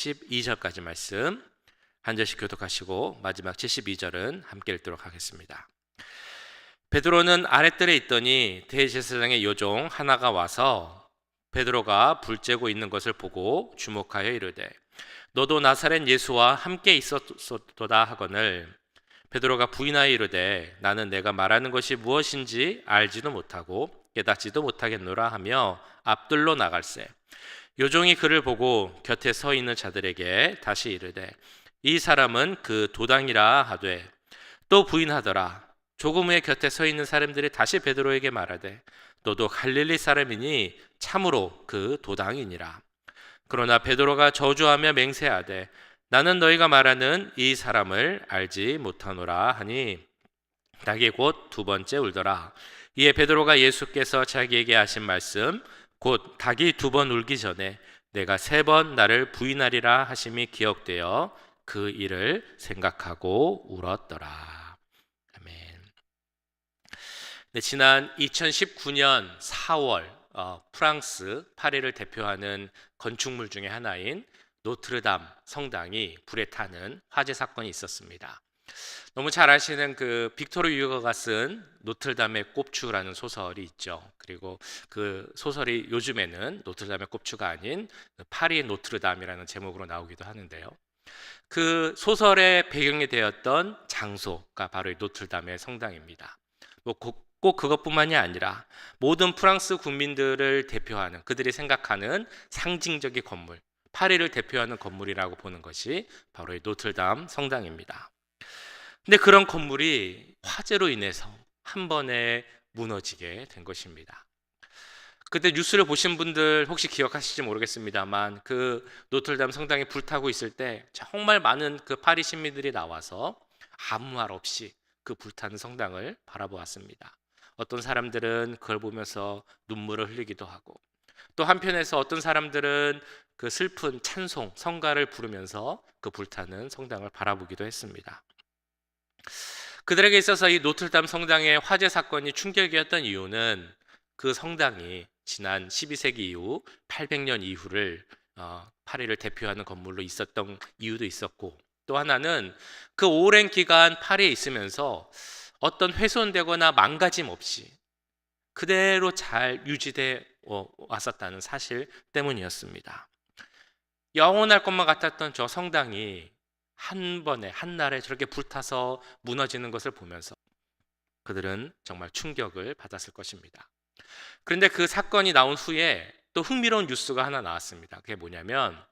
12절까지 말씀 한 절씩 교독하시고 마지막 72절은 함께 읽도록 하겠습니다. 베드로는 아랫뜰에 있더니 대제사장의 요종 하나가 와서 베드로가 불 쬐고 있는 것을 보고 주목하여 이르되 너도 나사렛 예수와 함께 있었도다 하거늘 베드로가 부인하여 이르되 나는 내가 말하는 것이 무엇인지 알지도 못하고 깨닫지도 못하겠노라 하며 앞뜰로 나갈새 요종이 그를 보고 곁에 서 있는 자들에게 다시 이르되 이 사람은 그 도당이라 하되 또 부인하더라. 조금 후에 곁에 서 있는 사람들이 다시 베드로에게 말하되 너도 갈릴리 사람이니 참으로 그 도당이니라. 그러나 베드로가 저주하며 맹세하되 나는 너희가 말하는 이 사람을 알지 못하노라 하니 닭이 곧 두 번째 울더라. 이에 베드로가 예수께서 자기에게 하신 말씀 곧 닭이 두 번 울기 전에 내가 세 번 나를 부인하리라 하심이 기억되어 그 일을 생각하고 울었더라. 아멘. 네, 지난 2019년 4월 프랑스 파리를 대표하는 건축물 중에 하나인 노트르담 성당이 불에 타는 화재 사건이 있었습니다. 너무 잘 아시는 그 빅토르 유거가 쓴 노트르담의 꼽추라는 소설이 있죠. 그리고 그 소설이 요즘에는 노트르담의 꼽추가 아닌 파리의 노트르담이라는 제목으로 나오기도 하는데요. 그 소설의 배경이 되었던 장소가 바로 이 노트르담의 성당입니다. 꼭 그것뿐만이 아니라 모든 프랑스 국민들을 대표하는 그들이 생각하는 상징적인 건물, 파리를 대표하는 건물이라고 보는 것이 바로 이 노트르담 성당입니다. 근데 그런 건물이 화재로 인해서 한 번에 무너지게 된 것입니다. 그때 뉴스를 보신 분들 혹시 기억하실지 모르겠습니다만 그 노트르담 성당이 불타고 있을 때 정말 많은 그 파리 시민들이 나와서 아무 말 없이 그 불타는 성당을 바라보았습니다. 어떤 사람들은 그걸 보면서 눈물을 흘리기도 하고 또 한편에서 어떤 사람들은 그 슬픈 찬송, 성가를 부르면서 그 불타는 성당을 바라보기도 했습니다. 그들에게 있어서 이 노트르담 성당의 화재 사건이 충격이었던 이유는 그 성당이 지난 12세기 이후 800년 이후를 파리를 대표하는 건물로 있었던 이유도 있었고 또 하나는 그 오랜 기간 파리에 있으면서 어떤 훼손되거나 망가짐 없이 그대로 잘 유지돼 왔었다는 사실 때문이었습니다. 영원할 것만 같았던 저 성당이 한 번에 한날에 저렇게 불타서 무너지는 것을 보면서 그들은 정말 충격을 받았을 것입니다. 그런데 그 사건이 나온 후에 또 흥미로운 뉴스가 하나 나왔습니다. 그게 뭐냐면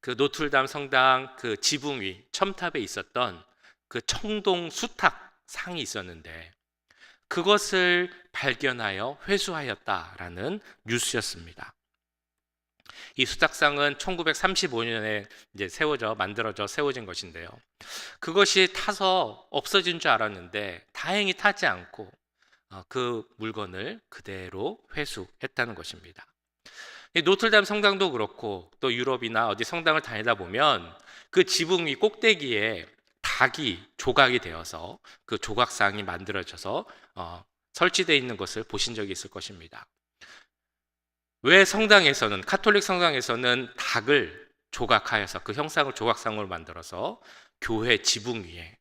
그 노트르담 성당 그 지붕 위 첨탑에 있었던 그 청동 수탉상이 있었는데 그것을 발견하여 회수하였다라는 뉴스였습니다. 이 수탉상은 1935년에 이제 만들어져 세워진 것인데요. 그것이 타서 없어진 줄 알았는데 다행히 타지 않고 그 물건을 그대로 회수했다는 것입니다. 이 노트르담 성당도 그렇고 또 유럽이나 어디 성당을 다니다 보면 그 지붕 위 꼭대기에 닭이 조각이 되어서 그 조각상이 만들어져서 설치되어 있는 것을 보신 적이 있을 것입니다. 왜 성당에서는 카톨릭 성당에서는 닭을 조각하여서 그 형상을 조각상으로 만들어서 교회 지붕 위에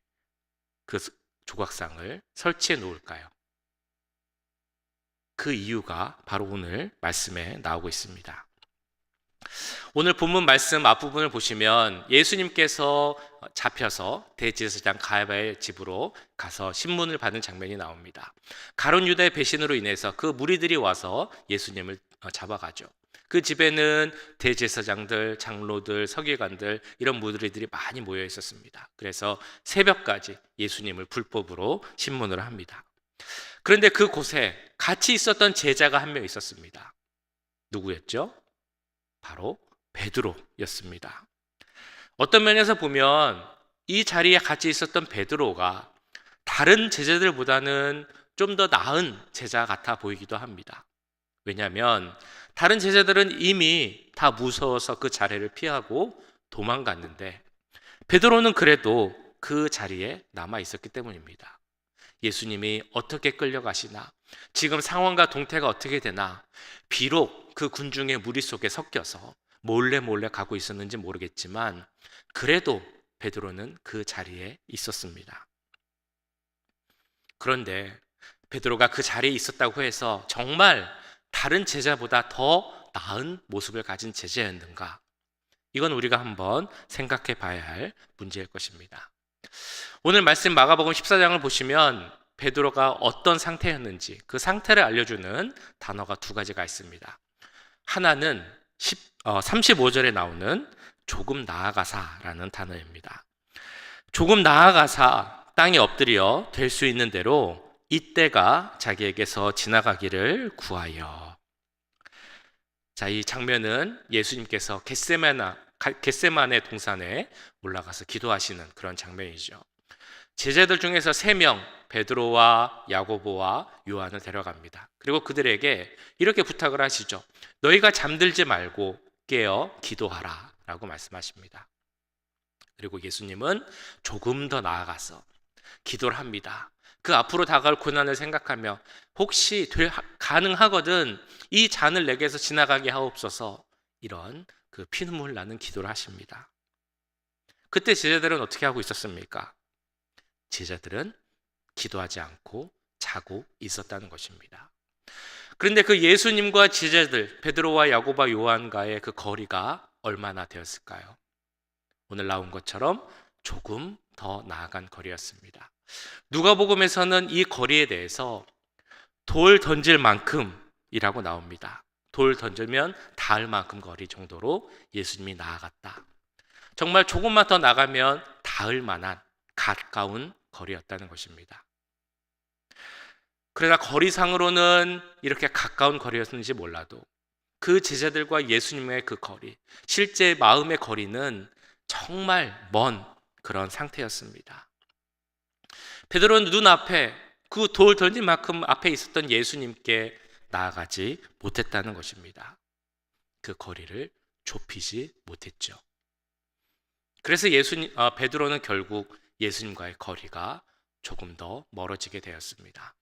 그 조각상을 설치해 놓을까요? 그 이유가 바로 오늘 말씀에 나오고 있습니다. 오늘 본문 말씀 앞부분을 보시면 예수님께서 잡혀서 대제사장 가야바의 집으로 가서 신문을 받는 장면이 나옵니다. 가룟 유다의 배신으로 인해서 그 무리들이 와서 예수님을 잡아가죠. 그 집에는 대제사장들, 장로들, 서기관들 이런 무리들이 많이 모여 있었습니다. 그래서 새벽까지 예수님을 불법으로 신문을 합니다. 그런데 그곳에 같이 있었던 제자가 한 명 있었습니다. 누구였죠? 바로 베드로였습니다. 어떤 면에서 보면 이 자리에 같이 있었던 베드로가 다른 제자들보다는 좀 더 나은 제자 같아 보이기도 합니다. 왜냐하면 다른 제자들은 이미 다 무서워서 그 자리를 피하고 도망갔는데 베드로는 그래도 그 자리에 남아 있었기 때문입니다. 예수님이 어떻게 끌려가시나, 지금 상황과 동태가 어떻게 되나, 비록 그 군중의 무리 속에 섞여서 몰래 몰래 가고 있었는지 모르겠지만 그래도 베드로는 그 자리에 있었습니다. 그런데 베드로가 그 자리에 있었다고 해서 정말 다른 제자보다 더 나은 모습을 가진 제자였는가? 이건 우리가 한번 생각해 봐야 할 문제일 것입니다. 오늘 말씀 마가복음 14장을 보시면 베드로가 어떤 상태였는지 그 상태를 알려주는 단어가 두 가지가 있습니다. 하나는 35절에 나오는 조금 나아가사라는 단어입니다. 조금 나아가사 땅에 엎드려 될 수 있는 대로 이때가 자기에게서 지나가기를 구하여. 자, 이 장면은 예수님께서 겟세마네 동산에 올라가서 기도하시는 그런 장면이죠. 제자들 중에서 3명, 베드로와 야고보와 요한을 데려갑니다. 그리고 그들에게 이렇게 부탁을 하시죠. 너희가 잠들지 말고 깨어 기도하라 라고 말씀하십니다. 그리고 예수님은 조금 더 나아가서 기도를 합니다. 그 앞으로 다가올 고난을 생각하며 혹시 가능하거든 이 잔을 내게서 지나가게 하옵소서, 이런 그 피눈물 나는 기도를 하십니다. 그때 제자들은 어떻게 하고 있었습니까? 제자들은 기도하지 않고 자고 있었다는 것입니다. 그런데 그 예수님과 제자들 베드로와 야고보와 요한과의 그 거리가 얼마나 되었을까요? 오늘 나온 것처럼 조금 더 나아간 거리였습니다. 누가복음에서는 이 거리에 대해서 돌 던질 만큼이라고 나옵니다. 돌 던지면 닿을 만큼 거리 정도로 예수님이 나아갔다. 정말 조금만 더 나가면 닿을 만한 가까운 거리였다는 것입니다. 그러나 거리상으로는 이렇게 가까운 거리였는지 몰라도 그 제자들과 예수님의 그 거리, 실제 마음의 거리는 정말 먼 그런 상태였습니다. 베드로는 눈앞에 그 돌 던진 만큼 앞에 있었던 예수님께 나아가지 못했다는 것입니다. 그 거리를 좁히지 못했죠. 그래서 베드로는 결국 예수님과의 거리가 조금 더 멀어지게 되었습니다.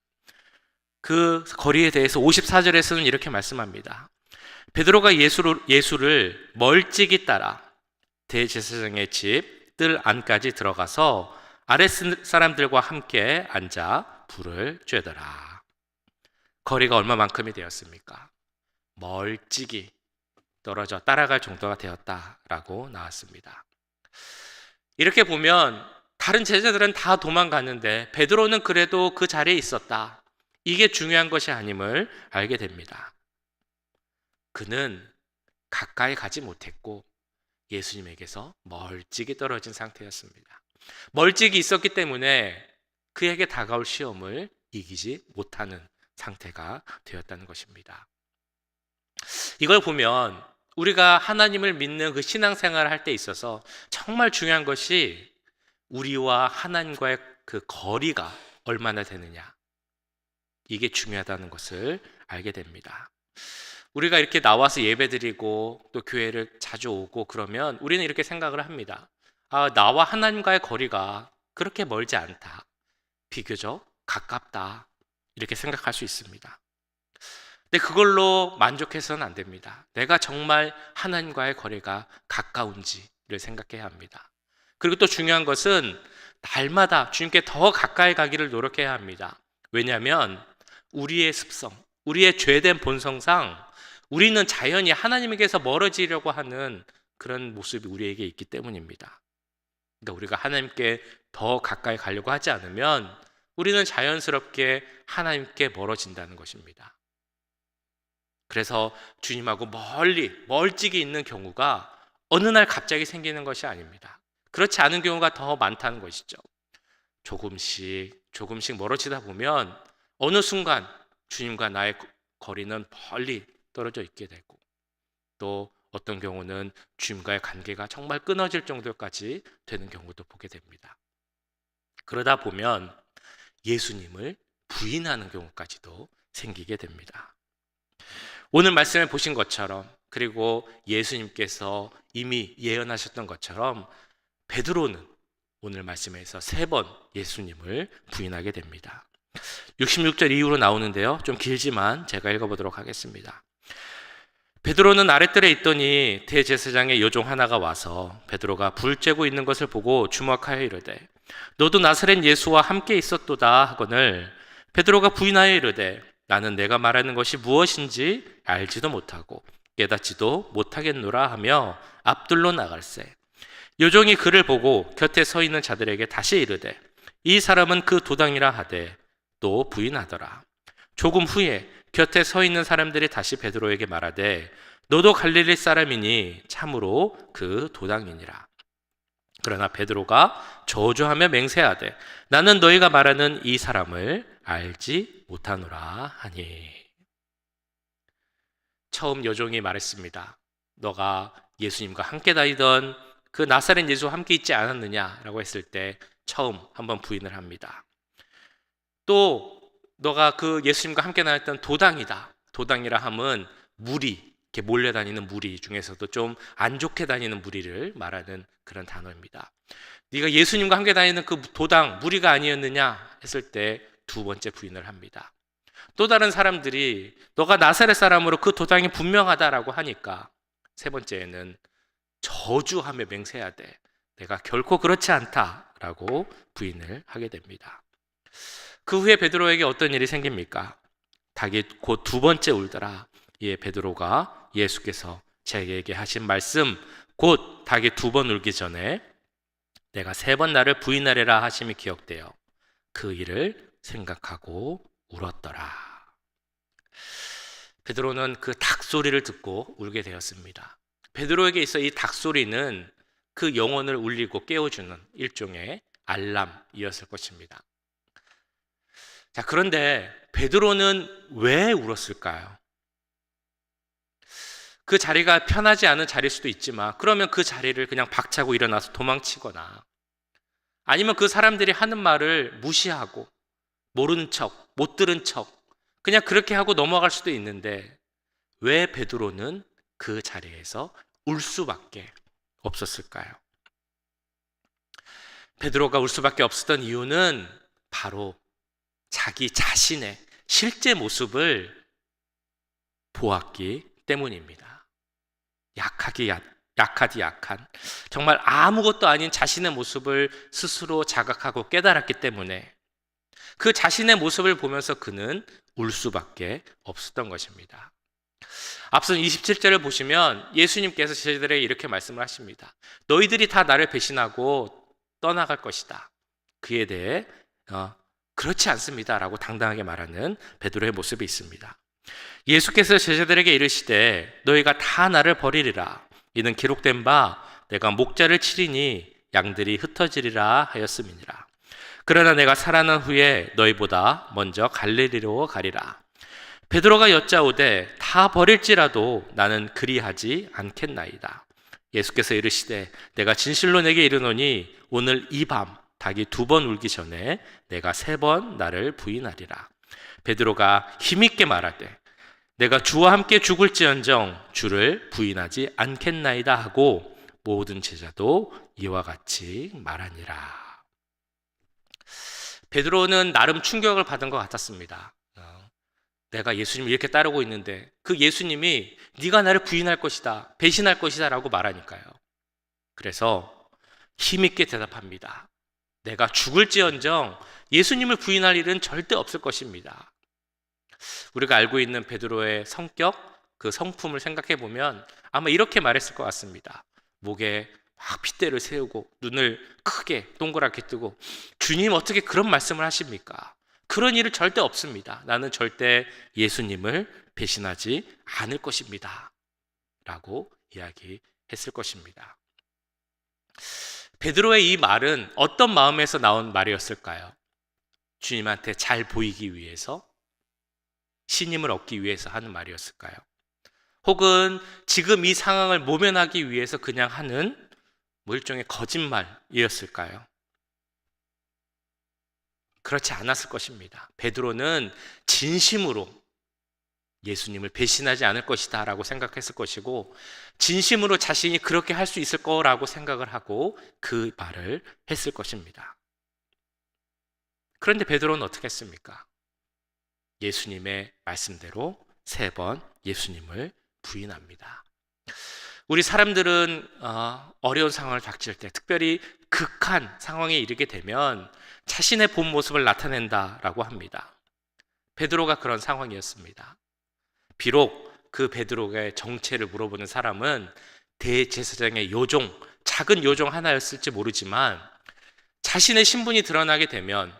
그 거리에 대해서 54절에서는 이렇게 말씀합니다. 베드로가 예수를 멀찍이 따라 대제사장의 집 뜰 안까지 들어가서 아랫 사람들과 함께 앉아 불을 쬐더라. 거리가 얼마만큼이 되었습니까? 멀찍이 떨어져 따라갈 정도가 되었다라고 나왔습니다. 이렇게 보면 다른 제자들은 다 도망갔는데 베드로는 그래도 그 자리에 있었다. 이게 중요한 것이 아님을 알게 됩니다. 그는 가까이 가지 못했고 예수님에게서 멀찍이 떨어진 상태였습니다. 멀찍이 있었기 때문에 그에게 다가올 시험을 이기지 못하는 상태가 되었다는 것입니다. 이걸 보면 우리가 하나님을 믿는 그 신앙생활을 할 때 있어서 정말 중요한 것이 우리와 하나님과의 그 거리가 얼마나 되느냐, 이게 중요하다는 것을 알게 됩니다. 우리가 이렇게 나와서 예배드리고 또 교회를 자주 오고 그러면 우리는 이렇게 생각을 합니다. 나와 하나님과의 거리가 그렇게 멀지 않다, 비교적 가깝다, 이렇게 생각할 수 있습니다. 근데 그걸로 만족해서는 안 됩니다. 내가 정말 하나님과의 거리가 가까운지를 생각해야 합니다. 그리고 또 중요한 것은 날마다 주님께 더 가까이 가기를 노력해야 합니다. 왜냐하면 우리의 습성, 우리의 죄된 본성상 우리는 자연히 하나님에게서 멀어지려고 하는 그런 모습이 우리에게 있기 때문입니다. 그러니까 우리가 하나님께 더 가까이 가려고 하지 않으면 우리는 자연스럽게 하나님께 멀어진다는 것입니다. 그래서 주님하고 멀찍이 있는 경우가 어느 날 갑자기 생기는 것이 아닙니다. 그렇지 않은 경우가 더 많다는 것이죠. 조금씩 멀어지다 보면 어느 순간 주님과 나의 거리는 멀리 떨어져 있게 되고, 또 어떤 경우는 주님과의 관계가 정말 끊어질 정도까지 되는 경우도 보게 됩니다. 그러다 보면 예수님을 부인하는 경우까지도 생기게 됩니다. 오늘 말씀에 보신 것처럼, 그리고 예수님께서 이미 예언하셨던 것처럼 베드로는 오늘 말씀에서 3번 예수님을 부인하게 됩니다. 66절 이후로 나오는데요, 좀 길지만 제가 읽어보도록 하겠습니다. 베드로는 아랫뜰에 있더니 대제사장의 여종 하나가 와서 베드로가 불 쬐고 있는 것을 보고 주목하여 이르되 너도 나사렛 예수와 함께 있었도다 하거늘 베드로가 부인하여 이르되 나는 내가 말하는 것이 무엇인지 알지도 못하고 깨닫지도 못하겠노라 하며 앞둘러 나갈새 여종이 그를 보고 곁에 서 있는 자들에게 다시 이르되 이 사람은 그 도당이라 하되 또 부인하더라. 조금 후에 곁에 서 있는 사람들이 다시 베드로에게 말하되 너도 갈릴리 사람이니 참으로 그 도당이니라. 그러나 베드로가 저주하며 맹세하되 나는 너희가 말하는 이 사람을 알지 못하노라 하니. 처음 여종이 말했습니다. 너가 예수님과 함께 다니던 그 나사렛 예수와 함께 있지 않았느냐라고 했을 때 처음 한번 부인을 합니다. 또 너가 그 예수님과 함께 다녔던 도당이다. 도당이라 함은 무리, 이렇게 몰려다니는 무리 중에서도 좀 안 좋게 다니는 무리를 말하는 그런 단어입니다. 네가 예수님과 함께 다니는 그 도당, 무리가 아니었느냐 했을 때 두 번째 부인을 합니다. 또 다른 사람들이 너가 나사렛 사람으로 그 도당이 분명하다라고 하니까 세 번째에는 저주하며 맹세하되 내가 결코 그렇지 않다라고 부인을 하게 됩니다. 그 후에 베드로에게 어떤 일이 생깁니까? 닭이 곧 두 번째 울더라. 이에 베드로가 예수께서 제게 하신 말씀 곧 닭이 두 번 울기 전에 내가 세 번 나를 부인하리라 하심이 기억되어 그 일을 생각하고 울었더라. 베드로는 그 닭 소리를 듣고 울게 되었습니다. 베드로에게 있어 이 닭 소리는 그 영혼을 울리고 깨워주는 일종의 알람이었을 것입니다. 자, 그런데 베드로는 왜 울었을까요? 그 자리가 편하지 않은 자리일 수도 있지만 그러면 그 자리를 그냥 박차고 일어나서 도망치거나 아니면 그 사람들이 하는 말을 무시하고 모르는 척, 못 들은 척 그냥 그렇게 하고 넘어갈 수도 있는데 왜 베드로는 그 자리에서 울 수밖에 없었을까요? 베드로가 울 수밖에 없었던 이유는 바로 자기 자신의 실제 모습을 보았기 때문입니다. 약하디 약한 정말 아무것도 아닌 자신의 모습을 스스로 자각하고 깨달았기 때문에 그 자신의 모습을 보면서 그는 울 수밖에 없었던 것입니다. 앞선 27절을 보시면 예수님께서 제자들에게 이렇게 말씀을 하십니다. 너희들이 다 나를 배신하고 떠나갈 것이다. 그에 대해 그렇지 않습니다 라고 당당하게 말하는 베드로의 모습이 있습니다. 예수께서 제자들에게 이르시되 너희가 다 나를 버리리라. 이는 기록된 바 내가 목자를 치리니 양들이 흩어지리라 하였음이니라. 그러나 내가 살아난 후에 너희보다 먼저 갈릴리로 가리라. 베드로가 여짜오되 다 버릴지라도 나는 그리하지 않겠나이다. 예수께서 이르시되 내가 진실로 내게 이르노니 오늘 이 밤 닭이 두 번 울기 전에 내가 세 번 나를 부인하리라. 베드로가 힘있게 말하되 내가 주와 함께 죽을지언정 주를 부인하지 않겠나이다 하고 모든 제자도 이와 같이 말하니라. 베드로는 나름 충격을 받은 것 같았습니다. 내가 예수님을 이렇게 따르고 있는데 그 예수님이 네가 나를 부인할 것이다, 배신할 것이다 라고 말하니까요. 그래서 힘있게 대답합니다. 내가 죽을지언정 예수님을 부인할 일은 절대 없을 것입니다. 우리가 알고 있는 베드로의 성격, 그 성품을 생각해 보면 아마 이렇게 말했을 것 같습니다. 목에 막 핏대를 세우고 눈을 크게 동그랗게 뜨고 주님 어떻게 그런 말씀을 하십니까? 그런 일은 절대 없습니다. 나는 절대 예수님을 배신하지 않을 것입니다. 라고 이야기했을 것입니다. 베드로의 이 말은 어떤 마음에서 나온 말이었을까요? 주님한테 잘 보이기 위해서? 신임을 얻기 위해서 하는 말이었을까요? 혹은 지금 이 상황을 모면하기 위해서 그냥 하는 일종의 거짓말이었을까요? 그렇지 않았을 것입니다. 베드로는 진심으로 예수님을 배신하지 않을 것이다 라고 생각했을 것이고 진심으로 자신이 그렇게 할 수 있을 거라고 생각을 하고 그 말을 했을 것입니다. 그런데 베드로는 어떻게 했습니까? 예수님의 말씀대로 세 번 예수님을 부인합니다. 우리 사람들은 어려운 상황을 닥칠 때, 특별히 극한 상황에 이르게 되면 자신의 본 모습을 나타낸다라고 합니다. 베드로가 그런 상황이었습니다. 비록 그 베드로의 정체를 물어보는 사람은 대제사장의 요종, 작은 요종 하나였을지 모르지만 자신의 신분이 드러나게 되면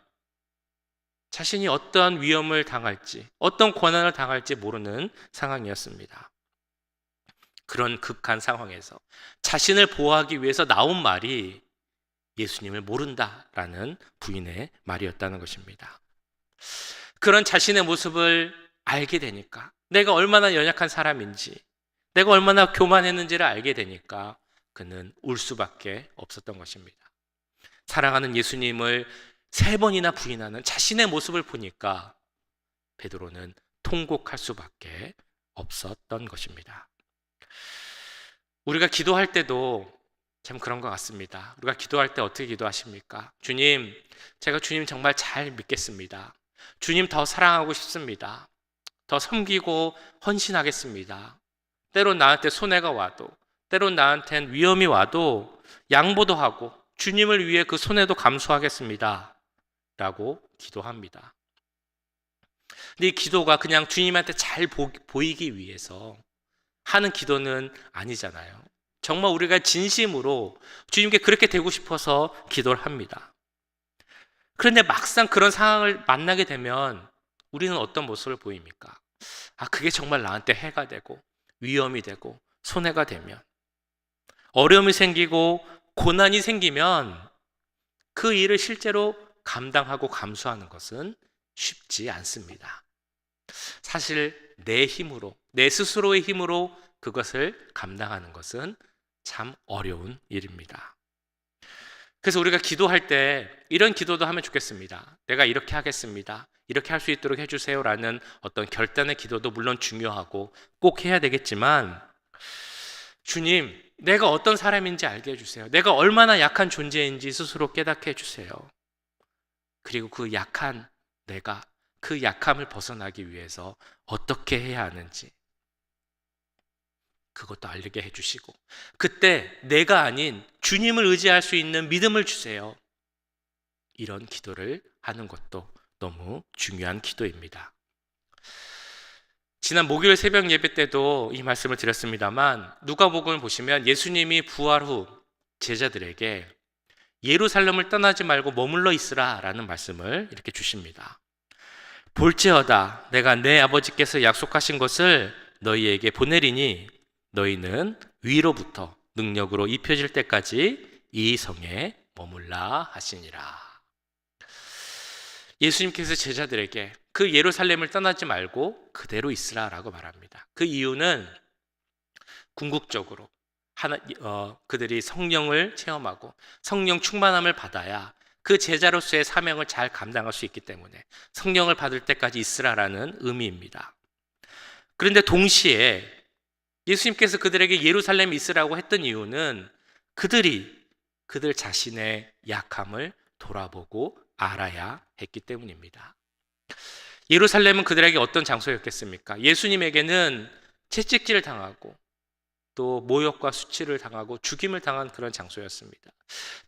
자신이 어떠한 위험을 당할지, 어떤 고난을 당할지 모르는 상황이었습니다. 그런 극한 상황에서 자신을 보호하기 위해서 나온 말이 예수님을 모른다라는 부인의 말이었다는 것입니다. 그런 자신의 모습을 알게 되니까, 내가 얼마나 연약한 사람인지, 내가 얼마나 교만했는지를 알게 되니까 그는 울 수밖에 없었던 것입니다. 사랑하는 예수님을 3번이나 부인하는 자신의 모습을 보니까 베드로는 통곡할 수밖에 없었던 것입니다. 우리가 기도할 때도 참 그런 것 같습니다. 우리가 기도할 때 어떻게 기도하십니까? 주님, 제가 주님 정말 잘 믿겠습니다. 주님 더 사랑하고 싶습니다. 더 섬기고 헌신하겠습니다. 때론 나한테 손해가 와도, 때론 나한테는 위험이 와도 양보도 하고 주님을 위해 그 손해도 감수하겠습니다 라고 기도합니다. 근데 이 기도가 그냥 주님한테 잘 보이기 위해서 하는 기도는 아니잖아요. 정말 우리가 진심으로 주님께 그렇게 되고 싶어서 기도를 합니다. 그런데 막상 그런 상황을 만나게 되면 우리는 어떤 모습을 보입니까? 그게 정말 나한테 해가 되고 위험이 되고 손해가 되면, 어려움이 생기고 고난이 생기면 그 일을 실제로 감당하고 감수하는 것은 쉽지 않습니다. 사실 내 힘으로, 내 스스로의 힘으로 그것을 감당하는 것은 참 어려운 일입니다. 그래서 우리가 기도할 때 이런 기도도 하면 좋겠습니다. 내가 이렇게 하겠습니다. 이렇게 할 수 있도록 해주세요 라는 어떤 결단의 기도도 물론 중요하고 꼭 해야 되겠지만, 주님, 내가 어떤 사람인지 알게 해주세요. 내가 얼마나 약한 존재인지 스스로 깨닫게 해주세요. 그리고 그 약한 내가, 그 약함을 벗어나기 위해서 어떻게 해야 하는지 그것도 알게 해주시고, 그때 내가 아닌 주님을 의지할 수 있는 믿음을 주세요. 이런 기도를 하는 것도 너무 중요한 기도입니다. 지난 목요일 새벽 예배 때도 이 말씀을 드렸습니다만, 누가복음을 보시면 예수님이 부활 후 제자들에게 예루살렘을 떠나지 말고 머물러 있으라 라는 말씀을 이렇게 주십니다. 볼지어다 내가 내 아버지께서 약속하신 것을 너희에게 보내리니 너희는 위로부터 능력으로 입혀질 때까지 이 성에 머물라 하시니라. 예수님께서 제자들에게 그 예루살렘을 떠나지 말고 그대로 있으라 라고 말합니다. 그 이유는 궁극적으로 그들이 성령을 체험하고 성령 충만함을 받아야 그 제자로서의 사명을 잘 감당할 수 있기 때문에 성령을 받을 때까지 있으라라는 의미입니다. 그런데 동시에 예수님께서 그들에게 예루살렘에 있으라고 했던 이유는 그들 자신의 약함을 돌아보고 알아야 했기 때문입니다. 예루살렘은 그들에게 어떤 장소였겠습니까? 예수님에게는 채찍질을 당하고 또 모욕과 수치를 당하고 죽임을 당한 그런 장소였습니다.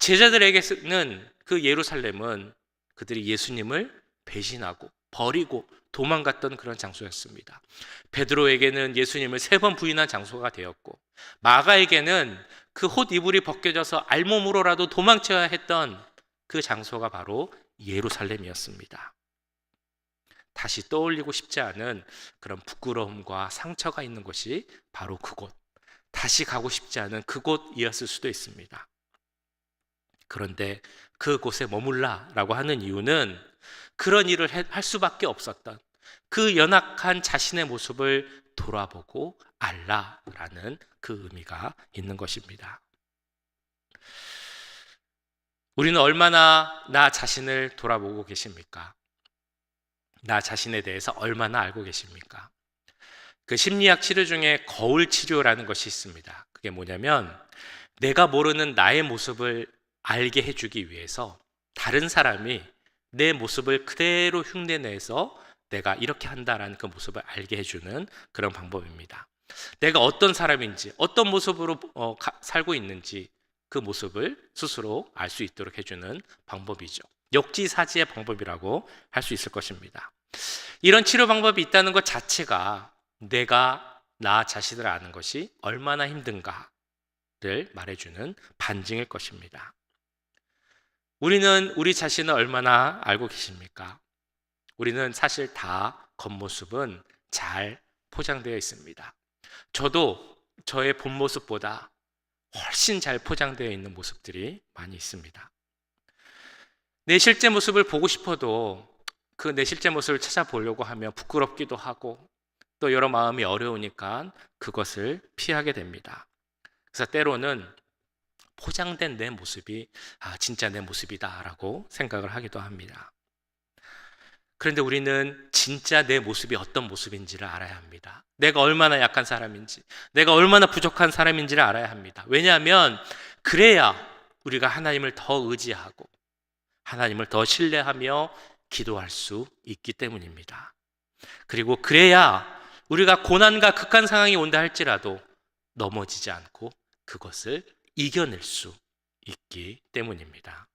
제자들에게는 그 예루살렘은 그들이 예수님을 배신하고 버리고 도망갔던 그런 장소였습니다. 베드로에게는 예수님을 3번 부인한 장소가 되었고, 마가에게는 그 옷 이불이 벗겨져서 알몸으로라도 도망쳐야 했던 그 장소가 바로 예루살렘이었습니다. 다시 떠올리고 싶지 않은 그런 부끄러움과 상처가 있는 곳이 바로 그곳, 다시 가고 싶지 않은 그곳이었을 수도 있습니다. 그런데 그곳에 머물라라고 하는 이유는 그런 일을 할 수밖에 없었던 그 연약한 자신의 모습을 돌아보고 알라라는 그 의미가 있는 것입니다. 우리는 얼마나 나 자신을 돌아보고 계십니까? 나 자신에 대해서 얼마나 알고 계십니까? 그 심리학 치료 중에 거울 치료라는 것이 있습니다. 그게 뭐냐면 내가 모르는 나의 모습을 알게 해주기 위해서 다른 사람이 내 모습을 그대로 흉내내서 내가 이렇게 한다라는 그 모습을 알게 해주는 그런 방법입니다. 내가 어떤 사람인지, 어떤 모습으로 살고 있는지 그 모습을 스스로 알 수 있도록 해주는 방법이죠. 역지사지의 방법이라고 할 수 있을 것입니다. 이런 치료 방법이 있다는 것 자체가 내가 나 자신을 아는 것이 얼마나 힘든가를 말해주는 반증일 것입니다. 우리는 우리 자신을 얼마나 알고 계십니까? 우리는 사실 다 겉모습은 잘 포장되어 있습니다. 저도 저의 본 모습보다 훨씬 잘 포장되어 있는 모습들이 많이 있습니다. 내 실제 모습을 보고 싶어도 그 내 실제 모습을 찾아보려고 하면 부끄럽기도 하고 또 여러 마음이 어려우니까 그것을 피하게 됩니다. 그래서 때로는 포장된 내 모습이 진짜 내 모습이다라고 생각을 하기도 합니다. 그런데 우리는 진짜 내 모습이 어떤 모습인지를 알아야 합니다. 내가 얼마나 약한 사람인지, 내가 얼마나 부족한 사람인지를 알아야 합니다. 왜냐하면 그래야 우리가 하나님을 더 의지하고 하나님을 더 신뢰하며 기도할 수 있기 때문입니다. 그리고 그래야 우리가 고난과 극한 상황이 온다 할지라도 넘어지지 않고 그것을 이겨낼 수 있기 때문입니다.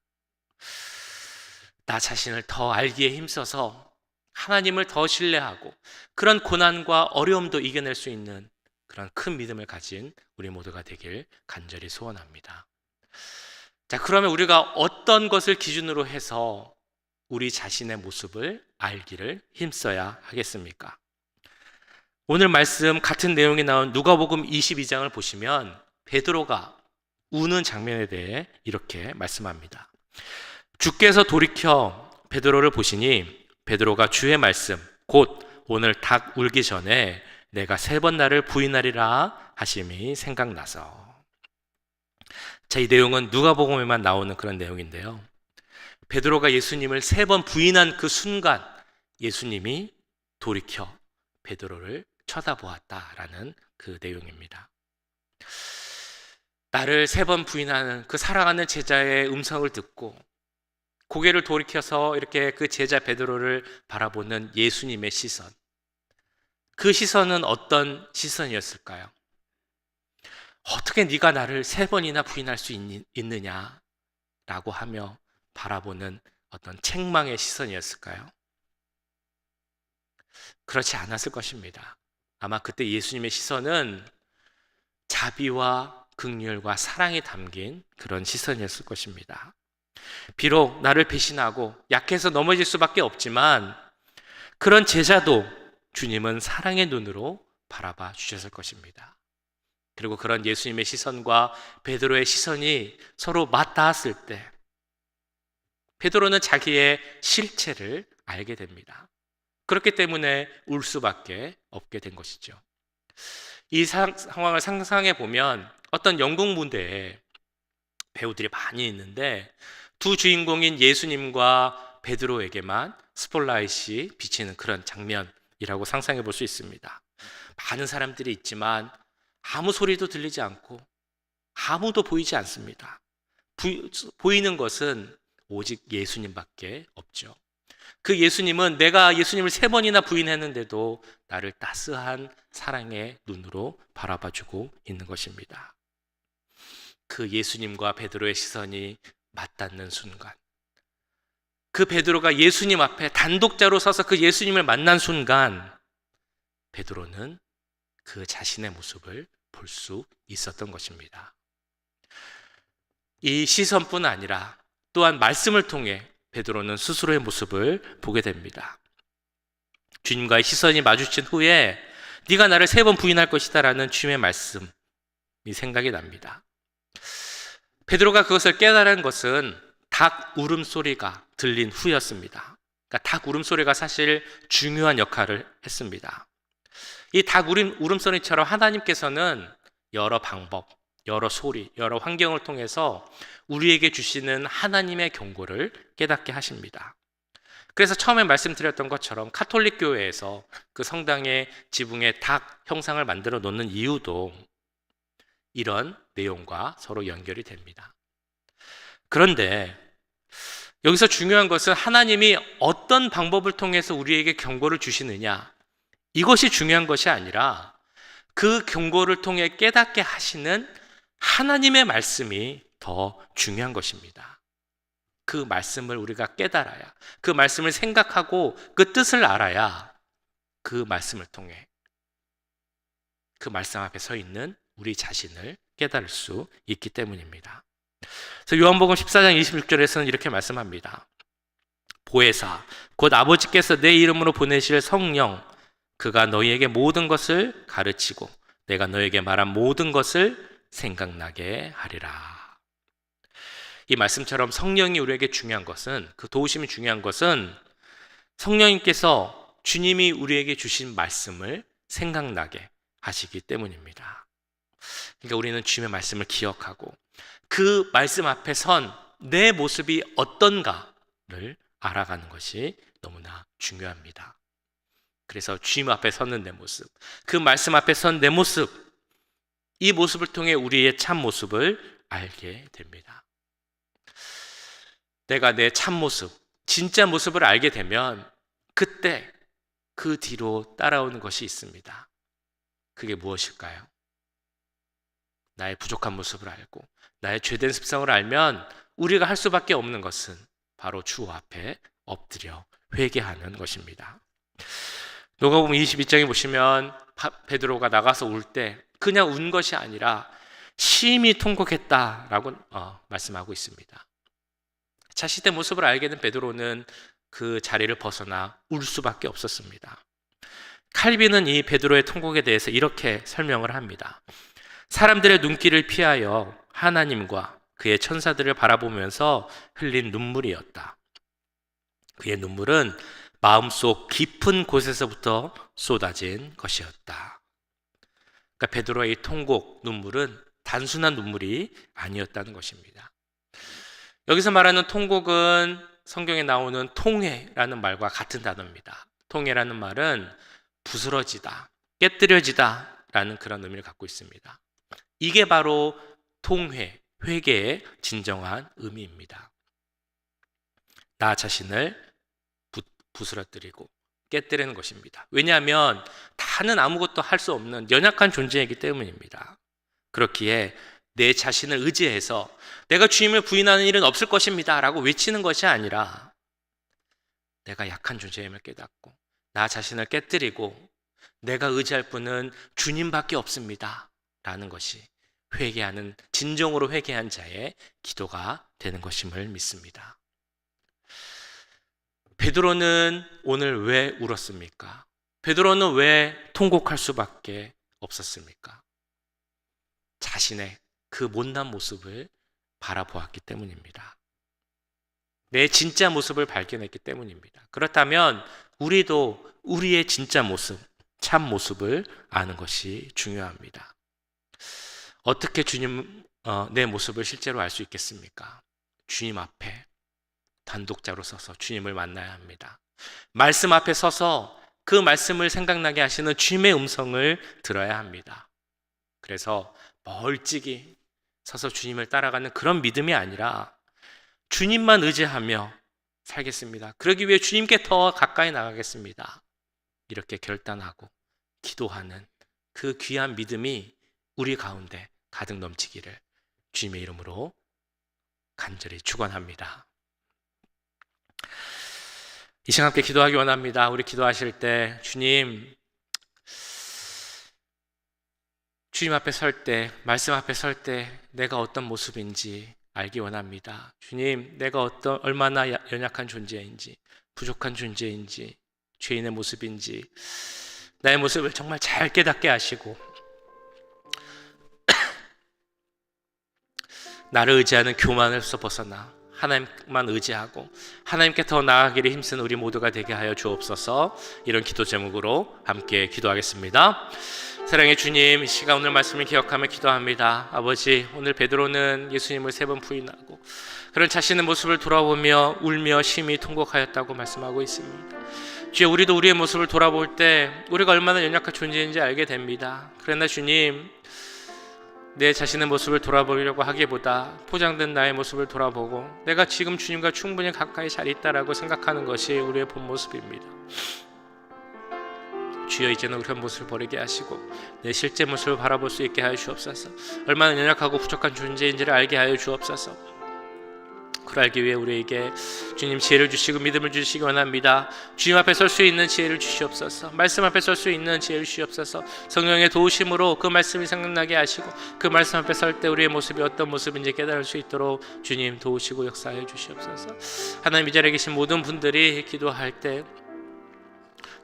나 자신을 더 알기에 힘써서 하나님을 더 신뢰하고 그런 고난과 어려움도 이겨낼 수 있는 그런 큰 믿음을 가진 우리 모두가 되길 간절히 소원합니다. 자, 그러면 우리가 어떤 것을 기준으로 해서 우리 자신의 모습을 알기를 힘써야 하겠습니까? 오늘 말씀 같은 내용이 나온 누가복음 22장을 보시면 베드로가 우는 장면에 대해 이렇게 말씀합니다. 주께서 돌이켜 베드로를 보시니 베드로가 주의 말씀 곧 오늘 닭 울기 전에 내가 3번 나를 부인하리라 하심이 생각나서. 자, 이 내용은 누가복음에만 나오는 그런 내용인데요. 베드로가 예수님을 3번 부인한 그 순간 예수님이 돌이켜 베드로를 쳐다보았다라는 그 내용입니다. 나를 3번 부인하는 그 사랑하는 제자의 음성을 듣고 고개를 돌이켜서 이렇게 그 제자 베드로를 바라보는 예수님의 시선, 그 시선은 어떤 시선이었을까요? 어떻게 네가 나를 3번이나 부인할 수 있느냐라고 하며 바라보는 어떤 책망의 시선이었을까요? 그렇지 않았을 것입니다. 아마 그때 예수님의 시선은 자비와 긍휼과 사랑이 담긴 그런 시선이었을 것입니다. 비록 나를 배신하고 약해서 넘어질 수밖에 없지만 그런 제자도 주님은 사랑의 눈으로 바라봐 주셨을 것입니다. 그리고 그런 예수님의 시선과 베드로의 시선이 서로 맞닿았을 때 베드로는 자기의 실체를 알게 됩니다. 그렇기 때문에 울 수밖에 없게 된 것이죠. 이 상황을 상상해 보면 어떤 영국 무대에 배우들이 많이 있는데 두 주인공인 예수님과 베드로에게만 스폴라이트이 비치는 그런 장면이라고 상상해 볼 수 있습니다. 많은 사람들이 있지만 아무 소리도 들리지 않고 아무도 보이지 않습니다. 보이는 것은 오직 예수님밖에 없죠. 그 예수님은 내가 예수님을 3번이나 부인했는데도 나를 따스한 사랑의 눈으로 바라봐주고 있는 것입니다. 그 예수님과 베드로의 시선이 맞닿는 순간, 그 베드로가 예수님 앞에 단독자로 서서 그 예수님을 만난 순간 베드로는 그 자신의 모습을 볼 수 있었던 것입니다. 이 시선뿐 아니라 또한 말씀을 통해 베드로는 스스로의 모습을 보게 됩니다. 주님과의 시선이 마주친 후에 네가 나를 3번 부인할 것이다 라는 주님의 말씀이 생각이 납니다. 베드로가 그것을 깨달은 것은 닭 울음소리가 들린 후였습니다. 그러니까 닭 울음소리가 사실 중요한 역할을 했습니다. 이 닭 울음소리처럼 하나님께서는 여러 방법, 여러 소리, 여러 환경을 통해서 우리에게 주시는 하나님의 경고를 깨닫게 하십니다. 그래서 처음에 말씀드렸던 것처럼 카톨릭 교회에서 그 성당의 지붕에 닭 형상을 만들어 놓는 이유도 이런 내용과 서로 연결이 됩니다. 그런데 여기서 중요한 것은 하나님이 어떤 방법을 통해서 우리에게 경고를 주시느냐, 이것이 중요한 것이 아니라 그 경고를 통해 깨닫게 하시는 하나님의 말씀이 더 중요한 것입니다. 그 말씀을 우리가 깨달아야, 그 말씀을 생각하고 그 뜻을 알아야 그 말씀을 통해 그 말씀 앞에 서 있는 우리 자신을 깨달을 수 있기 때문입니다. 그래서 요한복음 14장 26절에서는 이렇게 말씀합니다. 보혜사 곧 아버지께서 내 이름으로 보내실 성령, 그가 너희에게 모든 것을 가르치고 내가 너희에게 말한 모든 것을 생각나게 하리라. 이 말씀처럼 성령이 우리에게 중요한 것은, 그 도우심이 중요한 것은 성령님께서 주님이 우리에게 주신 말씀을 생각나게 하시기 때문입니다. 그러니까 우리는 주님의 말씀을 기억하고 그 말씀 앞에 선 내 모습이 어떤가를 알아가는 것이 너무나 중요합니다. 그래서 주님 앞에 서는 내 모습, 그 말씀 앞에 선 내 모습, 이 모습을 통해 우리의 참 모습을 알게 됩니다. 내가 내 참 모습, 진짜 모습을 알게 되면 그때 그 뒤로 따라오는 것이 있습니다. 그게 무엇일까요? 나의 부족한 모습을 알고 나의 죄된 습성을 알면 우리가 할 수밖에 없는 것은 바로 주 앞에 엎드려 회개하는 것입니다. 누가복음 22장에 보시면 베드로가 나가서 울 때 그냥 운 것이 아니라 심히 통곡했다라고 말씀하고 있습니다. 자신의 모습을 알게 된 베드로는 그 자리를 벗어나 울 수밖에 없었습니다. 칼빈은 이 베드로의 통곡에 대해서 이렇게 설명을 합니다. 사람들의 눈길을 피하여 하나님과 그의 천사들을 바라보면서 흘린 눈물이었다. 그의 눈물은 마음속 깊은 곳에서부터 쏟아진 것이었다. 그러니까 베드로의 이 통곡, 눈물은 단순한 눈물이 아니었다는 것입니다. 여기서 말하는 통곡은 성경에 나오는 통회라는 말과 같은 단어입니다. 통회라는 말은 부스러지다, 깨뜨려지다 라는 그런 의미를 갖고 있습니다. 이게 바로 통회, 회개의 진정한 의미입니다. 나 자신을 부스러뜨리고 깨뜨리는 것입니다. 왜냐하면 다는 아무것도 할 수 없는 연약한 존재이기 때문입니다. 그렇기에 내 자신을 의지해서 내가 주님을 부인하는 일은 없을 것입니다 라고 외치는 것이 아니라 내가 약한 존재임을 깨닫고 나 자신을 깨뜨리고 내가 의지할 분은 주님밖에 없습니다 라는 것이 회개하는, 진정으로 회개한 자의 기도가 되는 것임을 믿습니다. 베드로는 오늘 왜 울었습니까? 베드로는 왜 통곡할 수밖에 없었습니까? 자신의 그 못난 모습을 바라보았기 때문입니다. 내 진짜 모습을 발견했기 때문입니다. 그렇다면 우리도 우리의 진짜 모습, 참 모습을 아는 것이 중요합니다. 어떻게 내 모습을 실제로 알 수 있겠습니까? 주님 앞에 단독자로 서서 주님을 만나야 합니다. 말씀 앞에 서서 그 말씀을 생각나게 하시는 주님의 음성을 들어야 합니다. 그래서 멀찍이 서서 주님을 따라가는 그런 믿음이 아니라 주님만 의지하며 살겠습니다. 그러기 위해 주님께 더 가까이 나가겠습니다. 이렇게 결단하고 기도하는 그 귀한 믿음이 우리 가운데 가득 넘치기를 주님의 이름으로 간절히 축원합니다. 이 시간 함께 기도하기 원합니다. 우리 기도하실 때 주님 앞에 설 때, 말씀 앞에 설 때 내가 어떤 모습인지 알기 원합니다. 주님, 내가 얼마나 연약한 존재인지, 부족한 존재인지, 죄인의 모습인지 나의 모습을 정말 잘 깨닫게 하시고 나를 의지하는 교만에서 벗어나 하나님만 의지하고 하나님께 더 나아가기를 힘쓰는 우리 모두가 되게 하여 주옵소서. 이런 기도 제목으로 함께 기도하겠습니다. 사랑의 주님, 이 시간 오늘 말씀을 기억하며 기도합니다. 아버지, 오늘 베드로는 예수님을 3번 부인하고 그런 자신의 모습을 돌아보며 울며 심히 통곡하였다고 말씀하고 있습니다. 주여, 우리도 우리의 모습을 돌아볼 때 우리가 얼마나 연약한 존재인지 알게 됩니다. 그러나 주님, 내 자신의 모습을 돌아보려고 하기보다 포장된 나의 모습을 돌아보고 내가 지금 주님과 충분히 가까이 잘 있다라고 생각하는 것이 우리의 본 모습입니다. 주여 이제는 그런 모습을 버리게 하시고 내 실제 모습을 바라볼 수 있게 하여 주옵소서. 얼마나 연약하고 부족한 존재인지를 알게 하여 주옵소서. 그걸 알기 위해 우리에게 주님 지혜를 주시고 믿음을 주시기 원합니다. 주님 앞에 설 수 있는 지혜를 주시옵소서. 말씀 앞에 설 수 있는 지혜를 주시옵소서. 성령의 도우심으로 그 말씀이 생각나게 하시고 그 말씀 앞에 설 때 우리의 모습이 어떤 모습인지 깨달을 수 있도록 주님 도우시고 역사해 주시옵소서. 하나님 이 자리에 계신 모든 분들이 기도할 때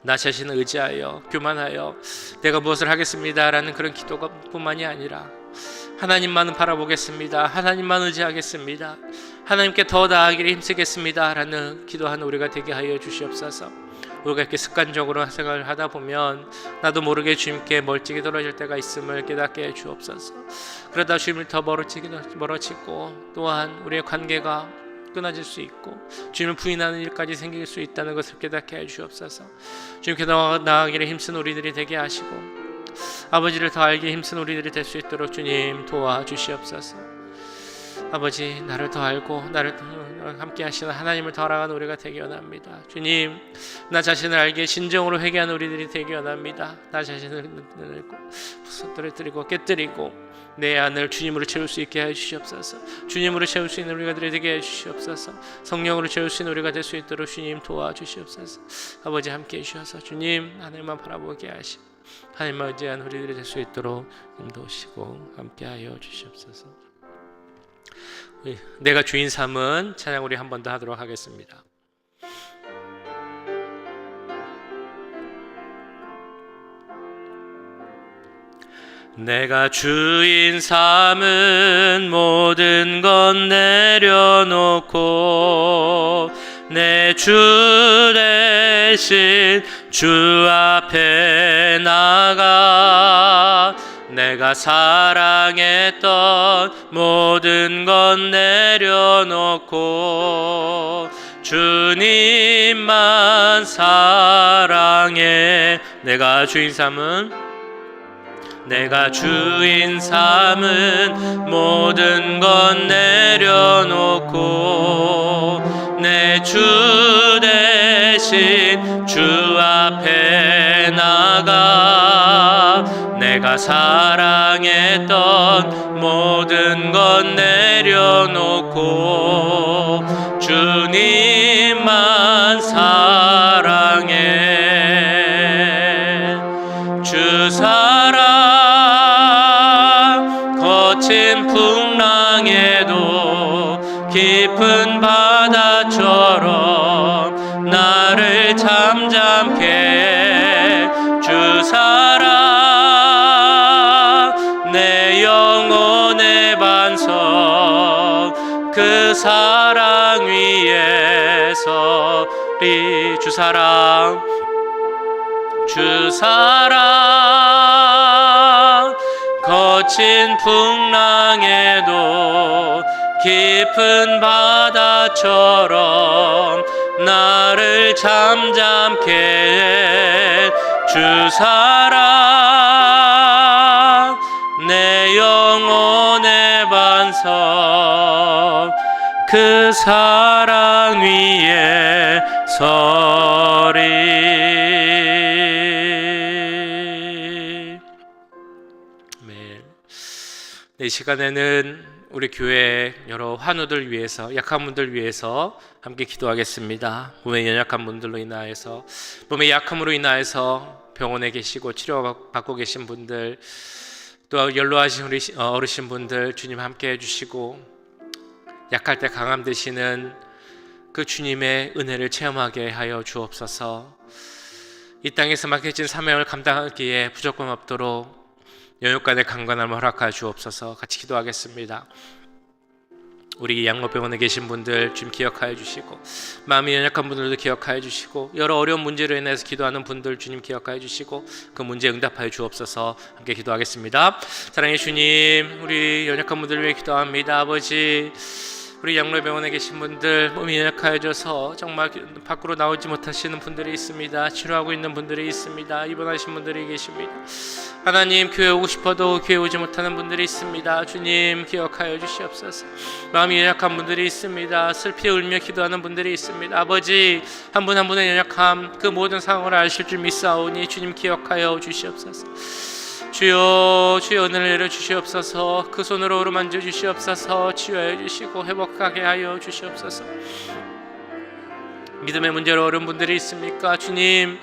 나 자신을 의지하여 교만하여 내가 무엇을 하겠습니다 라는 그런 기도가 뿐만이 아니라 하나님만은 바라보겠습니다, 하나님만 의지하겠습니다, 하나님께 더 나아가기를 힘쓰겠습니다 라는 기도하는 우리가 되게 하여 주시옵소서. 우리가 이렇게 습관적으로 생활을 하다 보면 나도 모르게 주님께 멀찍이 떨어질 때가 있음을 깨닫게 해 주옵소서. 그러다 주님을 더 멀어지고 또한 우리의 관계가 끊어질 수 있고 주님을 부인하는 일까지 생길 수 있다는 것을 깨닫게 해 주옵소서. 주님께 더 나아가기를 힘쓴 우리들이 되게 하시고 아버지를 더 알기 힘쓴 우리들이 될 수 있도록 주님 도와주시옵소서. 아버지, 나를 더 알고 나를 함께 하시는 하나님을 더 알아가는 우리가 되기 원합니다. 주님, 나 자신을 알기에 진정으로 회개하는 우리들이 되기 원합니다. 나 자신을 부서뜨리고 깨뜨리고 내 안을 주님으로 채울 수 있게 해주시옵소서. 주님으로 채울 수 있는 우리가 되게 해주시옵소서. 성령으로 채울 수 있는 우리가 될 수 있도록 주님 도와주시옵소서. 아버지 함께 해주셔서 주님 하나님만 바라보게 하시고 하나님만 의지한 우리들이 될 수 있도록 인도하시고 함께하여 주시옵소서. 내가 주인 삼은 찬양 우리 한 번 더 하도록 하겠습니다. 내가 주인 삼은 모든 것 내려놓고 내 주 대신 주 앞에 나가 내가 사랑했던 모든 것 내려놓고 주님만 사랑해. 내가 주인 삼은 모든 것 내려놓고 내 주 대신 주 앞에 나가 내가 사랑했던 모든 것 내려놓고 주님만 사랑해. 주 사랑 거친 풍랑에도 깊은 바다처럼 나를 잠잠케 해. 주 사랑 내 영혼의 반석 그 사랑 위에 서리. 주 사랑 거친 풍랑에도 깊은 바다처럼 나를 잠잠케 해. 주 사랑 내 영혼의 반석 그 사랑 위에 서리. 이 시간에는 우리 교회 여러 환우들 위해서, 약한 분들 위해서 함께 기도하겠습니다. 몸에 연약한 분들로 인하여서, 몸의 약함으로 인하여서 병원에 계시고 치료받고 계신 분들, 또 연로하신 우리 어르신 분들 주님 함께 해주시고 약할 때 강함 되시는 그 주님의 은혜를 체험하게 하여 주옵소서. 이 땅에서 맡겨진 사명을 감당하기에 부족함 없도록 영육간의 강건함을 허락하여 주옵소서. 같이 기도하겠습니다. 우리 양로병원에 계신 분들 주님 기억하여 주시고, 마음이 연약한 분들도 기억하여 주시고, 여러 어려운 문제로 인해서 기도하는 분들 주님 기억하여 주시고 그 문제에 응답하여 주옵소서. 함께 기도하겠습니다. 사랑의 주님, 우리 연약한 분들을 위해 기도합니다. 아버지, 우리 양로병원에 계신 분들 몸이 연약하여져서 정말 밖으로 나오지 못하시는 분들이 있습니다. 치료하고 있는 분들이 있습니다. 입원하신 분들이 계십니다. 하나님, 교회 오고 싶어도 교회 오지 못하는 분들이 있습니다. 주님 기억하여 주시옵소서. 마음이 연약한 분들이 있습니다. 슬피 울며 기도하는 분들이 있습니다. 아버지, 한 분 한 분의 연약함, 그 모든 상황을 아실 줄 믿사오니 주님 기억하여 주시옵소서. 주여, 주여 은혜를 내려 주시옵소서. 그 손으로 어루만져 주시옵소서. 치유하여 주시고 회복하게 하여 주시옵소서. 믿음의 문제로 어려운 분들이 있습니까? 주님,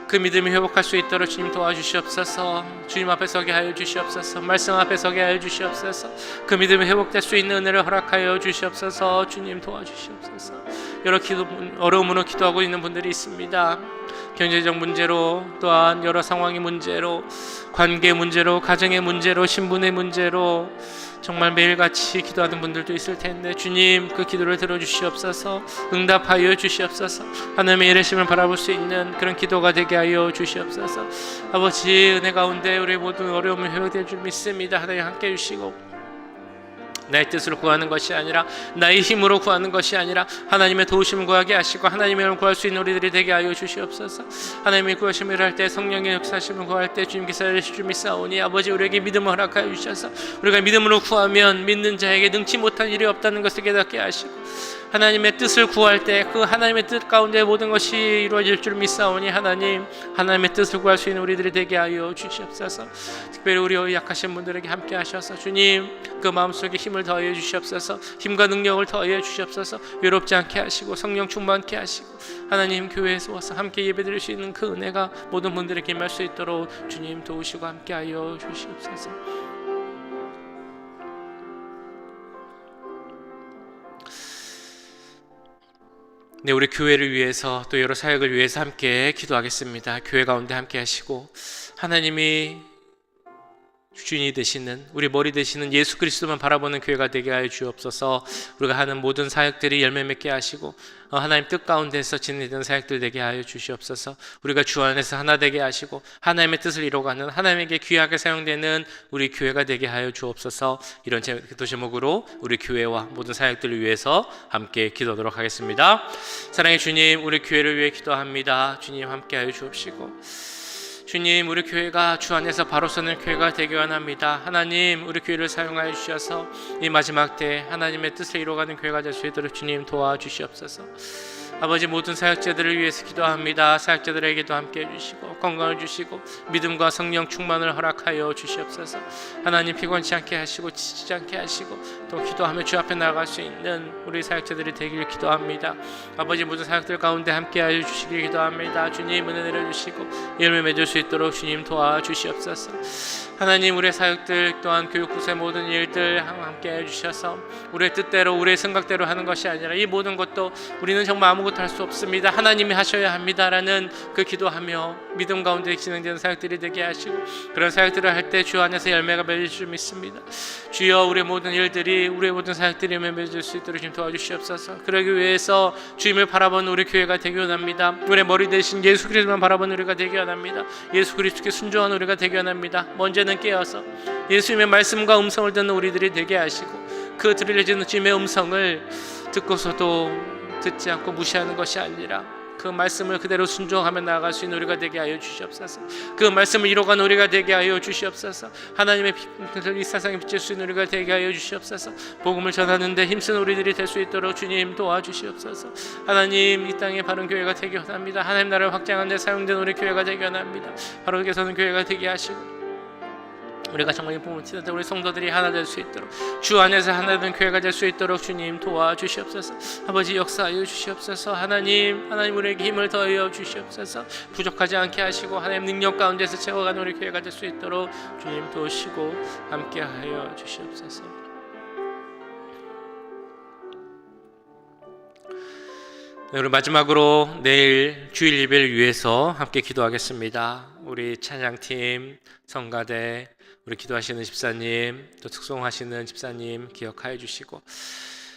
그 믿음이 회복할 수 있도록 주님 도와주시옵소서. 주님 앞에 서게 하여 주시옵소서. 말씀 앞에 서게 하여 주시옵소서. 그 믿음이 회복될 수 있는 은혜를 허락하여 주시옵소서. 주님 도와주시옵소서. 여러 어려움으로 기도하고 있는 분들이 있습니다. 경제적 문제로, 또한 여러 상황의 문제로, 관계 문제로, 가정의 문제로, 신분의 문제로 정말 매일같이 기도하는 분들도 있을 텐데 주님, 그 기도를 들어주시옵소서. 응답하여 주시옵소서. 하나님의 일하심을 바라볼 수 있는 그런 기도가 되게 하여 주시옵소서. 아버지, 은혜 가운데 우리 모든 어려움을 회복될 줄 믿습니다. 하나님 함께 해주시고, 나의 뜻으로 구하는 것이 아니라, 나의 힘으로 구하는 것이 아니라 하나님의 도우심을 구하게 하시고 하나님의 힘을 구할 수 있는 우리들이 되게 하여 주시옵소서. 하나님의 구하심을 할 때, 성령의 역사심을 구할 때 주님께서 하실 줄 믿사오니 아버지, 우리에게 믿음을 허락하여 주셔서 우리가 믿음으로 구하면 믿는 자에게 능치 못할 일이 없다는 것을 깨닫게 하시고, 하나님의 뜻을 구할 때 그 하나님의 뜻 가운데 모든 것이 이루어질 줄 믿사오니 하나님, 하나님의 뜻을 구할 수 있는 우리들이 되게 하여 주시옵소서. 특별히 우리 약하신 분들에게 함께 하셔서 주님, 그 마음속에 힘을 더해 주시옵소서. 힘과 능력을 더해 주시옵소서. 외롭지 않게 하시고 성령 충만케 하시고 하나님, 교회에서 와서 함께 예배드릴 수 있는 그 은혜가 모든 분들에게 임할 수 있도록 주님 도우시고 함께 하여 주시옵소서. 네, 우리 교회를 위해서 또 여러 사역을 위해서 함께 기도하겠습니다. 교회 가운데 함께 하시고 하나님이 주인이 되시는, 우리 머리 되시는 예수 그리스도만 바라보는 교회가 되게 하여 주옵소서. 우리가 하는 모든 사역들이 열매 맺게 하시고 하나님 뜻 가운데서 진행되는 사역들 되게 하여 주시옵소서. 우리가 주 안에서 하나 되게 하시고 하나님의 뜻을 이루어가는, 하나님에게 귀하게 사용되는 우리 교회가 되게 하여 주옵소서. 이런 기도 제목으로 우리 교회와 모든 사역들을 위해서 함께 기도하도록 하겠습니다. 사랑의 주님, 우리 교회를 위해 기도합니다. 주님 함께 하여 주옵시고, 주님, 우리 교회가 주 안에서 바로 서는 교회가 되기 원합니다. 하나님, 우리 교회를 사용하여 주셔서 이 마지막 때 하나님의 뜻을 이루어가는 교회가 될 수 있도록 주님 도와주시옵소서. 아버지, 모든 사역자들을 위해서 기도합니다. 사역자들에게도 함께 해주시고 건강을 주시고 믿음과 성령 충만을 허락하여 주시옵소서. 하나님, 피곤치 않게 하시고 지치지 않게 하시고 또 기도하며 주 앞에 나아갈 수 있는 우리 사역자들이 되기를 기도합니다. 아버지, 모든 사역들 가운데 함께 하여 주시길 기도합니다. 주님, 은혜 내려주시고 열매 맺을 수 있도록 주님 도와주시옵소서. 하나님, 우리의 사역들 또한 교육부서의 모든 일들 함께 해주셔서 우리의 뜻대로, 우리의 생각대로 하는 것이 아니라 이 모든 것도 우리는 정말 아무것도 할 수 없습니다. 하나님이 하셔야 합니다라는 그 기도하며 믿음 가운데 진행되는 사역들이 되게 하시고 그런 사역들을 할 때 주 안에서 열매가 맺을 줄 믿습니다. 주여, 우리의 모든 일들이, 우리의 모든 사역들이 열매 맺을 수 있도록 좀 도와주시옵소서. 그러기 위해서 주님을 바라보는 우리 교회가 되기 원합니다. 우리의 머리 대신 예수 그리스도만 바라보는 우리가 되기 원합니다. 예수 그리스도께 순종한 우리가 되기 원합니다. 먼저는 깨어서 예수님의 말씀과 음성을 듣는 우리들이 되게 하시고 그 들려지는 주님의 음성을 듣고서도 듣지 않고 무시하는 것이 아니라 그 말씀을 그대로 순종하며 나아갈 수 있는 우리가 되게 하여 주시옵소서. 그 말씀을 이뤄가는 우리가 되게 하여 주시옵소서. 하나님의 빛을 이 세상에 비칠 수 있는 우리가 되게 하여 주시옵소서. 복음을 전하는데 힘쓴 우리들이 될 수 있도록 주님 도와주시옵소서. 하나님, 이 땅에 바른 교회가 되기 원합니다. 하나님 나라를 확장하는 데 사용된 우리 교회가 되기 원합니다. 바르게 서는 교회가 되게 하시고 우리가 정말 복음을 치는데 우리 성도들이 하나 될 수 있도록, 주 안에서 하나 된 교회가 될 수 있도록 주님 도와주시옵소서. 아버지, 역사하여 주시옵소서. 하나님, 우리에게 힘을 더하여 주시옵소서. 부족하지 않게 하시고 하나님 능력 가운데서 채워가는 우리 교회가 될 수 있도록 주님 도우시고 함께하여 주시옵소서. 네, 우리 마지막으로 내일 주일 예배를 위해서 함께 기도하겠습니다. 우리 찬양팀, 성가대, 우리 기도하시는 집사님, 또 특송하시는 집사님 기억하여 주시고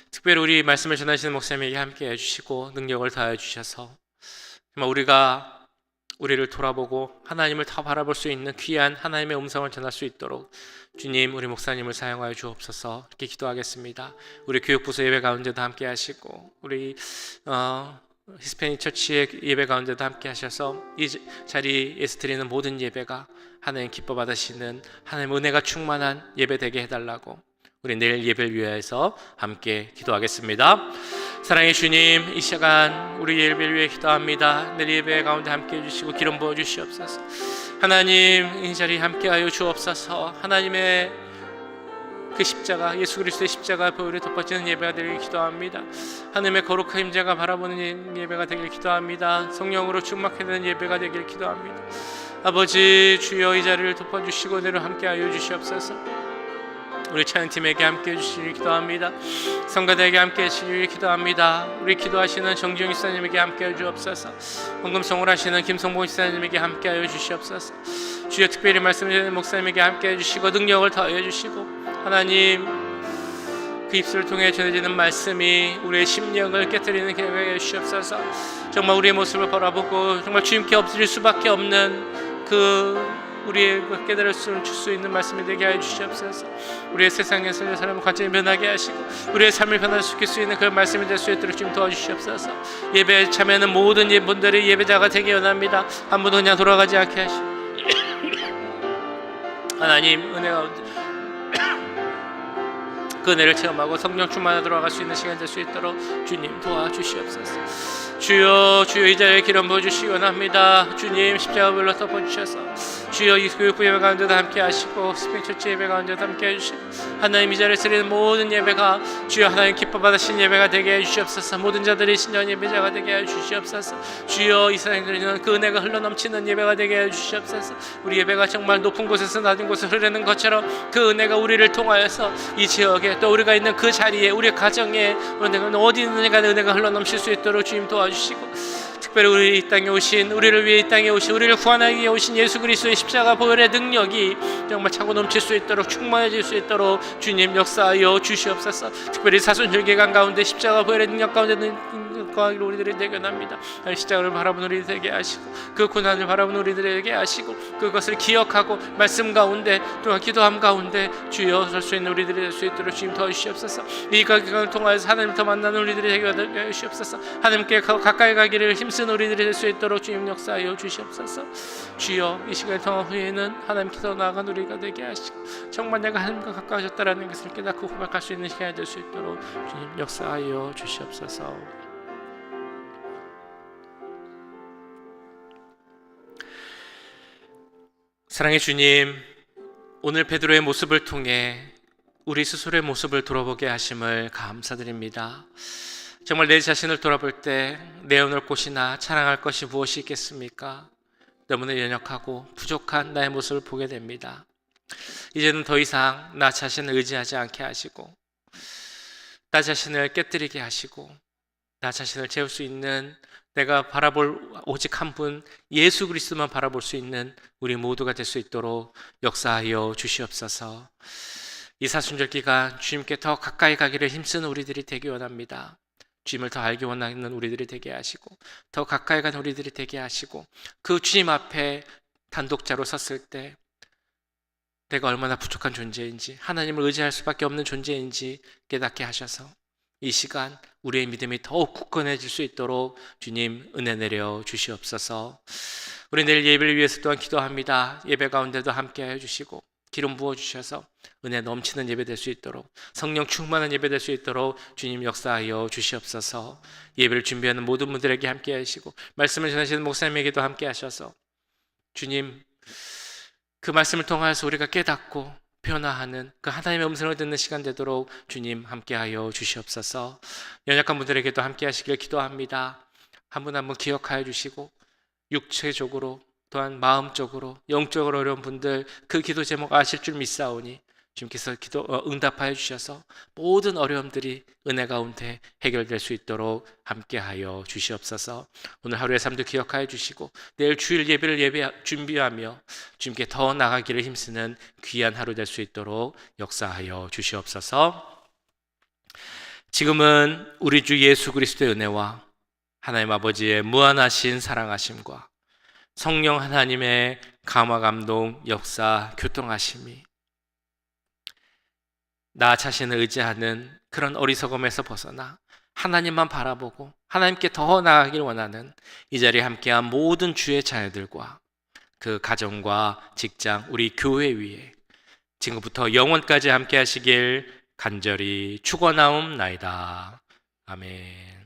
특별히 우리 말씀을 전하시는 목사님에게 함께 해주시고 능력을 다해 주셔서 정말 우리가 우리를 돌아보고 하나님을 더 바라볼 수 있는 귀한 하나님의 음성을 전할 수 있도록 주님, 우리 목사님을 사용하여 주옵소서. 이렇게 기도하겠습니다. 우리 교육부서 예배 가운데도 함께 하시고 우리 히스패닉 처치의 예배 가운데도 함께 하셔서 이 자리에서 드리는 모든 예배가 하나님 기뻐 받으시는 하나님 은혜가 충만한 예배 되게 해달라고 우리 내일 예배를 위해서 함께 기도하겠습니다. 사랑의 주님, 이 시간 우리 예배를 위해 기도합니다. 내일 예배 가운데 함께 해주시고 기름 부어 주시옵소서. 하나님, 이 자리에 함께하여 주옵소서. 하나님의 그 십자가, 예수 그리스도의 십자가 보혈에 덮어지는 예배가 되길 기도합니다. 하나님의 거룩한 임재가 바라보는 예배가 되길 기도합니다. 성령으로 충만하게 되는 예배가 되길 기도합니다. 아버지, 주여 이 자리를 덮어주시고 내로 함께하여 주시옵소서. 우리 찬양팀에게 함께 해주시길 기도합니다. 성가대에게 함께 해주시길 기도합니다. 우리 기도하시는 정지용 집사님에게 함께 해주옵소서. 헌금송을 하시는 김성봉 집사님에게 함께 하여 주시옵소서. 주여 특별히 말씀드리는 목사님에게 함께 해주시고 능력을 더해 주시고 하나님, 그 입술을 통해 전해지는 말씀이 우리의 심령을 깨뜨리는 기회가 해주시옵소서. 정말 우리의 모습을 바라보고 정말 주님께 엎드릴 수밖에 없는 우리의 깨달을 수 있는 말씀이 되게 하여 주시옵소서. 우리의 세상에서 사람을 관점이 변하게 하시고 우리의 삶을 변화시킬 수 있는 그런 말씀이 될 수 있도록 좀 도와주시옵소서. 예배에 참여하는 모든 분들이 예배자가 되기 원합니다. 한 분도 그냥 돌아가지 않게 하시고 하나님, 은혜 가운데 그 은혜를 체험하고 성령 충만에 들어갈 수 있는 시간 될 수 있도록 주님 도와주시옵소서. 주여, 주여 이 자리에 기름 부어주시기 원합니다. 주님, 십자가 불러 덮어주셔서 주여 이 교육부 예배 가운데도 함께 하시고 스팽처치 예배 가운데도 함께 해주시고 하나님, 이 자리에서 드리는 모든 예배가 주여 하나님 기뻐 받으신 예배가 되게 해주시옵소서. 모든 자들이 신전 예배자가 되게 해주시옵소서. 주여 이 세상에 드리는 그 은혜가 흘러넘치는 예배가 되게 해주시옵소서. 우리 예배가 정말 높은 곳에서 낮은 곳을 흐르는 것처럼 그 은혜가 우리를 통하여서 이 지역에 또 우리가 있는 그 자리에 우리 가정에 어디 있는가 은혜가 흘러넘칠 수 있도록 주님 도와주시고 특별히 우리 이 땅에 오신, 우리를 위해 이 땅에 오신, 우리를 구원하기 위해 오신 예수 그리스도의 십자가 보혈의 능력이 정말 차고 넘칠 수 있도록 충만해질 수 있도록 주님 역사하여 주시옵소서. 특별히 사순절개간 가운데 십자가 보혈의 능력 가운데 거하기를 우리들이 대견합니다. 십자가를 바라보는 우리들 되게 하시고 그 고난을 바라보는 우리들에게 하시고 그것을 기억하고 말씀 가운데 또한 기도함 가운데 주여 설 수 있는 우리들이 될 수 있도록 주님 도와주시옵소서. 이 기간을 통하여서 하나님 더 만나는 우리들이 되게 하시옵소서. 하나님께 가까이 가기를 힘쓰는 우리들이 될 수 있도록 주님 역사하여 주시옵소서. 주여 이 시간을 통한 후에는 하나님께 더 나아간 우리가 되게 하시고 정말 내가 하나님과 가까워졌다라는 것을 깨닫고 고백할 수 있는 시간이 될 수 있도록 주님 역사하여 주시옵소서. 사랑의 주님, 오늘 베드로의 모습을 통해 우리 스스로의 모습을 돌아보게 하심을 감사드립니다. 정말 내 자신을 돌아볼 때 내어놓을 곳이나 자랑할 것이 무엇이 있겠습니까? 너무나 연약하고 부족한 나의 모습을 보게 됩니다. 이제는 더 이상 나 자신을 의지하지 않게 하시고 나 자신을 깨뜨리게 하시고 나 자신을 채울 수 있는 내가 바라볼 오직 한 분 예수 그리스도만 바라볼 수 있는 우리 모두가 될 수 있도록 역사하여 주시옵소서. 이 사순절 기간 주님께 더 가까이 가기를 힘쓰는 우리들이 되기 원합니다. 주님을 더 알기 원하는 우리들이 되게 하시고 더 가까이 가는 우리들이 되게 하시고 그 주님 앞에 단독자로 섰을 때 내가 얼마나 부족한 존재인지 하나님을 의지할 수밖에 없는 존재인지 깨닫게 하셔서 이 시간 우리의 믿음이 더욱 굳건해질 수 있도록 주님 은혜 내려 주시옵소서. 우리 내일 예배를 위해서 또한 기도합니다. 예배 가운데도 함께 해주시고 기름 부어주셔서 은혜 넘치는 예배 될 수 있도록 성령 충만한 예배 될 수 있도록 주님 역사하여 주시옵소서. 예배를 준비하는 모든 분들에게 함께 하시고 말씀을 전하시는 목사님에게도 함께 하셔서 주님 그 말씀을 통하여서 우리가 깨닫고 변화하는 그 하나님의 음성을 듣는 시간 되도록 주님 함께하여 주시옵소서. 연약한 분들에게도 함께 하시길 기도합니다. 한 분 한 분 기억하여 주시고 육체적으로 또한 마음적으로 영적으로 어려운 분들 그 기도 제목 아실 줄 믿사오니 주님께서 응답하여 주셔서 모든 어려움들이 은혜 가운데 해결될 수 있도록 함께하여 주시옵소서. 오늘 하루의 삶도 기억하여 주시고 내일 주일 예배를 준비하며 주님께 더 나가기를 힘쓰는 귀한 하루 될 수 있도록 역사하여 주시옵소서. 지금은 우리 주 예수 그리스도의 은혜와 하나님 아버지의 무한하신 사랑하심과 성령 하나님의 감화 감동 역사 교통하심이 나 자신을 의지하는 그런 어리석음에서 벗어나 하나님만 바라보고 하나님께 더 나아가길 원하는 이 자리에 함께한 모든 주의 자녀들과 그 가정과 직장, 우리 교회 위에 지금부터 영원까지 함께 하시길 간절히 축원하옵나이다. 아멘.